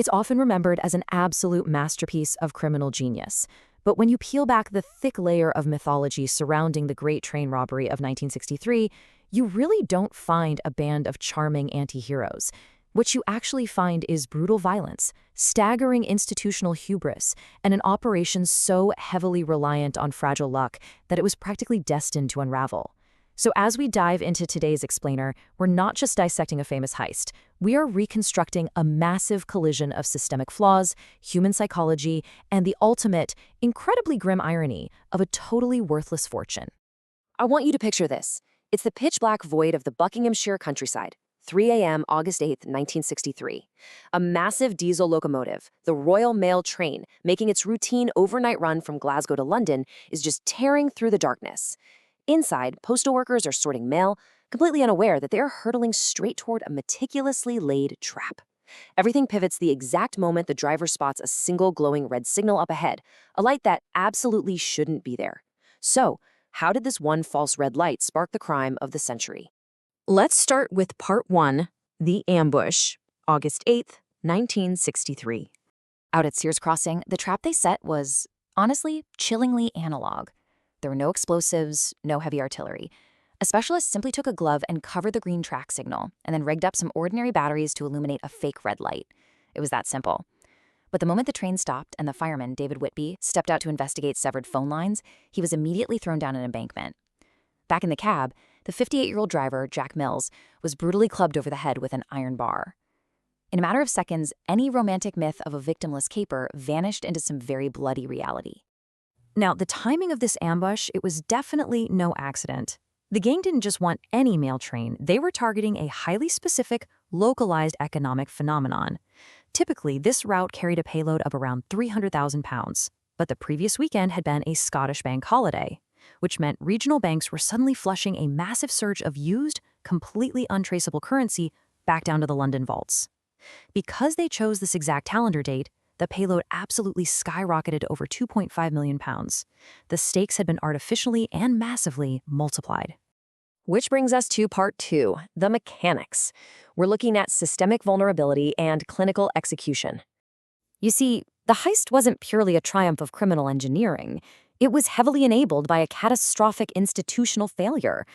It's often remembered as an absolute masterpiece of criminal genius. But when you peel back the thick layer of mythology surrounding the Great Train Robbery of 1963, you really don't find a band of charming anti-heroes. What you actually find is brutal violence, staggering institutional hubris, and an operation so heavily reliant on fragile luck that it was practically destined to unravel. So as we dive into today's explainer, we're not just dissecting a famous heist. We are reconstructing a massive collision of systemic flaws, human psychology, and the ultimate, incredibly grim irony of a totally worthless fortune. I want you to picture this. It's the pitch-black void of the Buckinghamshire countryside. 3 a.m., August 8th, 1963. A massive diesel locomotive, the Royal Mail train, making its routine overnight run from Glasgow to London, is just tearing through the darkness. Inside, postal workers are sorting mail, completely unaware that they are hurtling straight toward a meticulously laid trap. Everything pivots the exact moment the driver spots a single glowing red signal up ahead, a light that absolutely shouldn't be there. So, how did this one false red light spark the crime of the century? Let's start with Part 1, The Ambush, August 8th, 1963. Out at Sears Crossing, the trap they set was, honestly, chillingly analog. There were no explosives, no heavy artillery. A specialist simply took a glove and covered the green track signal, and then rigged up some ordinary batteries to illuminate a fake red light. It was that simple. But the moment the train stopped and the fireman, David Whitby, stepped out to investigate severed phone lines, he was immediately thrown down an embankment. Back in the cab, the 58-year-old driver, Jack Mills, was brutally clubbed over the head with an iron bar. In a matter of seconds, any romantic myth of a victimless caper vanished into some very bloody reality. Now, the timing of this ambush, it was definitely no accident. The gang didn't just want any mail train, they were targeting a highly specific, localized economic phenomenon. Typically, this route carried a payload of around 300,000 pounds, but the previous weekend had been a Scottish bank holiday, which meant regional banks were suddenly flushing a massive surge of used, completely untraceable currency back down to the London vaults. Because they chose this exact calendar date, the payload absolutely skyrocketed over 2.5 million pounds. The stakes had been artificially and massively multiplied. Which brings us to Part 2, the mechanics. We're looking at systemic vulnerability and clinical execution. You see, the heist wasn't purely a triumph of criminal engineering. It was heavily enabled by a catastrophic institutional failure.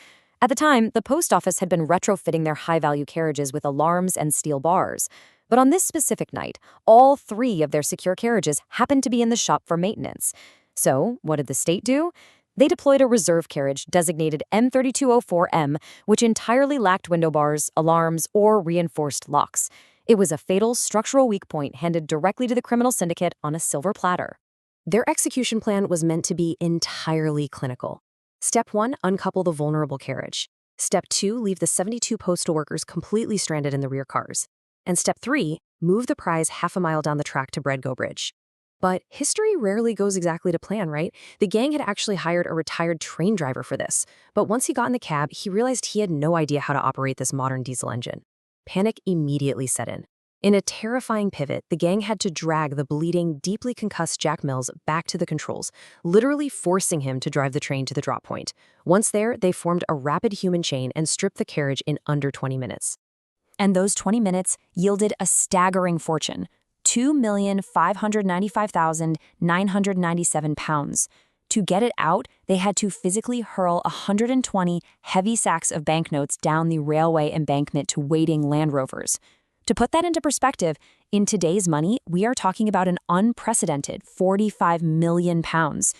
At the time, the post office had been retrofitting their high-value carriages with alarms and steel bars. But on this specific night, all 3 of their secure carriages happened to be in the shop for maintenance. So, what did the state do? They deployed a reserve carriage designated M3204M, which entirely lacked window bars, alarms, or reinforced locks. It was a fatal structural weak point handed directly to the criminal syndicate on a silver platter. Their execution plan was meant to be entirely clinical. Step 1, uncouple the vulnerable carriage. Step 2, leave the 72 postal workers completely stranded in the rear cars. And Step 3, move the prize half a mile down the track to Bredgo Bridge. But history rarely goes exactly to plan, right? The gang had actually hired a retired train driver for this, but once he got in the cab, he realized he had no idea how to operate this modern diesel engine. Panic immediately set in. In a terrifying pivot, the gang had to drag the bleeding, deeply concussed Jack Mills back to the controls, literally forcing him to drive the train to the drop point. Once there, they formed a rapid human chain and stripped the carriage in under 20 minutes. And those 20 minutes yielded a staggering fortune, 2,595,997 pounds. To get it out, they had to physically hurl 120 heavy sacks of banknotes down the railway embankment to waiting Land Rovers. To put that into perspective, in today's money, we are talking about an unprecedented 45 million pounds.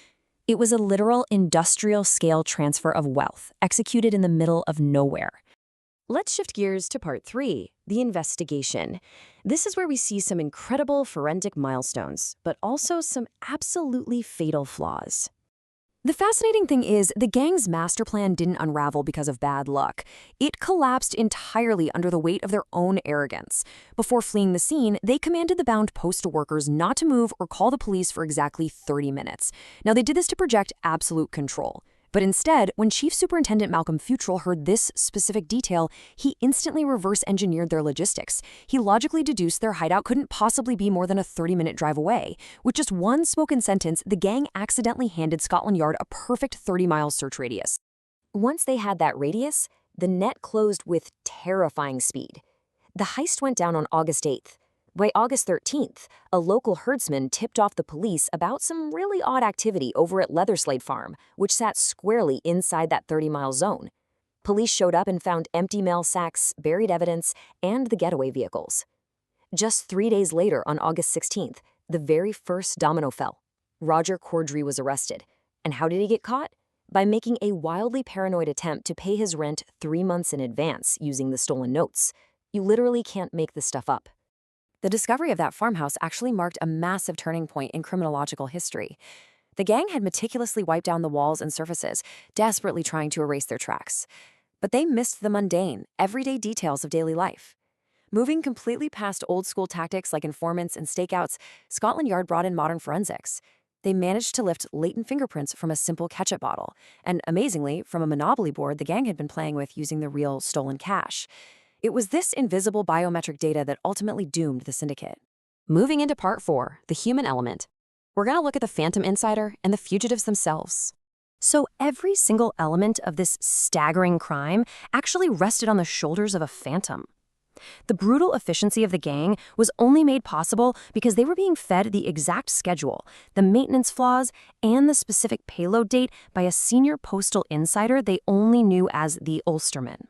It was a literal industrial-scale transfer of wealth, executed in the middle of nowhere. Let's shift gears to Part 3, the investigation. This is where we see some incredible forensic milestones, but also some absolutely fatal flaws. The fascinating thing is, the gang's master plan didn't unravel because of bad luck. It collapsed entirely under the weight of their own arrogance. Before fleeing the scene, they commanded the bound postal workers not to move or call the police for exactly 30 minutes. Now, they did this to project absolute control. But instead, when Chief Superintendent Malcolm Futrell heard this specific detail, he instantly reverse-engineered their logistics. He logically deduced their hideout couldn't possibly be more than a 30-minute drive away. With just one spoken sentence, the gang accidentally handed Scotland Yard a perfect 30-mile search radius. Once they had that radius, the net closed with terrifying speed. The heist went down on August 8th. By August 13th, a local herdsman tipped off the police about some really odd activity over at Leatherslade Farm, which sat squarely inside that 30-mile zone. Police showed up and found empty mail sacks, buried evidence, and the getaway vehicles. Just 3 days later, on August 16th, the very first domino fell. Roger Corddry was arrested. And how did he get caught? By making a wildly paranoid attempt to pay his rent 3 months in advance using the stolen notes. You literally can't make this stuff up. The discovery of that farmhouse actually marked a massive turning point in criminological history. The gang had meticulously wiped down the walls and surfaces, desperately trying to erase their tracks. But they missed the mundane, everyday details of daily life. Moving completely past old-school tactics like informants and stakeouts, Scotland Yard brought in modern forensics. They managed to lift latent fingerprints from a simple ketchup bottle, and amazingly, from a Monopoly board the gang had been playing with using the real stolen cash. It was this invisible biometric data that ultimately doomed the syndicate. Moving into part 4, the human element. We're going to look at the Phantom Insider and the fugitives themselves. So every single element of this staggering crime actually rested on the shoulders of a phantom. The brutal efficiency of the gang was only made possible because they were being fed the exact schedule, the maintenance flaws, and the specific payload date by a senior postal insider they only knew as the Ulsterman.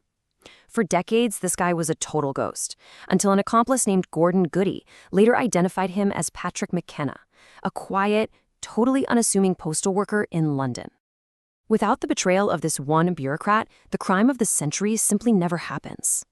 For decades, this guy was a total ghost, until an accomplice named Gordon Goody later identified him as Patrick McKenna, a quiet, totally unassuming postal worker in London. Without the betrayal of this one bureaucrat, the crime of the century simply never happens.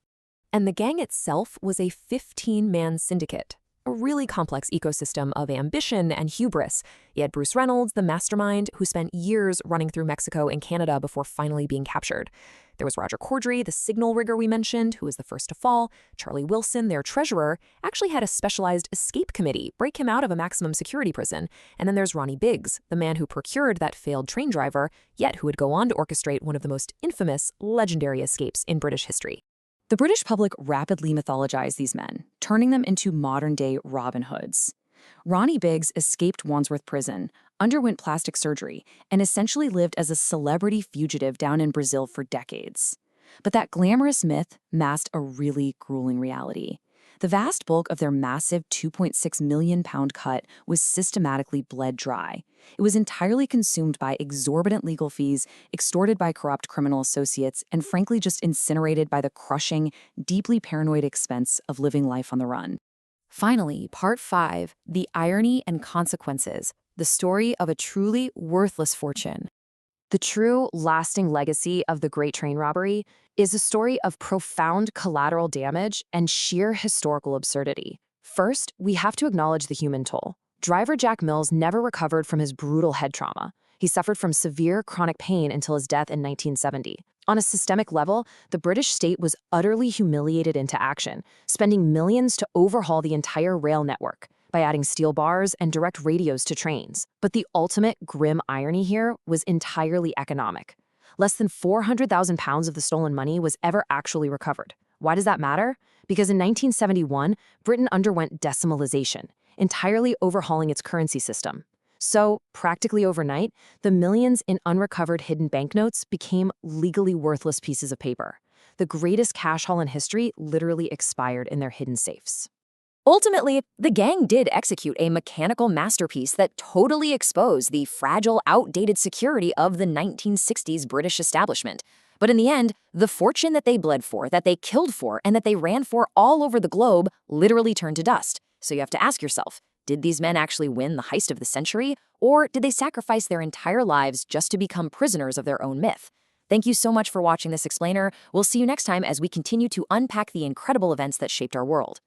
And the gang itself was a 15-man syndicate, a really complex ecosystem of ambition and hubris. You had Bruce Reynolds, the mastermind, who spent years running through Mexico and Canada before finally being captured. There was Roger Corddry, the signal rigger we mentioned, who was the first to fall. Charlie Wilson, their treasurer, actually had a specialized escape committee break him out of a maximum security prison. And then there's Ronnie Biggs, the man who procured that failed train driver, yet who would go on to orchestrate one of the most infamous, legendary escapes in British history. The British public rapidly mythologized these men, turning them into modern-day Robin Hoods. Ronnie Biggs escaped Wandsworth Prison, underwent plastic surgery, and essentially lived as a celebrity fugitive down in Brazil for decades. But that glamorous myth masked a really grueling reality. The vast bulk of their massive £2.6 million cut was systematically bled dry. It was entirely consumed by exorbitant legal fees, extorted by corrupt criminal associates, and frankly just incinerated by the crushing, deeply paranoid expense of living life on the run. Finally, Part 5, the irony and consequences, the story of a truly worthless fortune. The true, lasting legacy of the Great Train Robbery is a story of profound collateral damage and sheer historical absurdity. First, we have to acknowledge the human toll. Driver Jack Mills never recovered from his brutal head trauma. He suffered from severe chronic pain until his death in 1970. On a systemic level, the British state was utterly humiliated into action, spending millions to overhaul the entire rail network by adding steel bars and direct radios to trains. But the ultimate grim irony here was entirely economic. Less than £400,000 of the stolen money was ever actually recovered. Why does that matter? Because in 1971, Britain underwent decimalization, entirely overhauling its currency system. So, practically overnight, the millions in unrecovered hidden banknotes became legally worthless pieces of paper. The greatest cash haul in history literally expired in their hidden safes. Ultimately, the gang did execute a mechanical masterpiece that totally exposed the fragile, outdated security of the 1960s British establishment. But in the end, the fortune that they bled for, that they killed for, and that they ran for all over the globe literally turned to dust. So you have to ask yourself, did these men actually win the heist of the century, or did they sacrifice their entire lives just to become prisoners of their own myth? Thank you so much for watching this explainer. We'll see you next time as we continue to unpack the incredible events that shaped our world.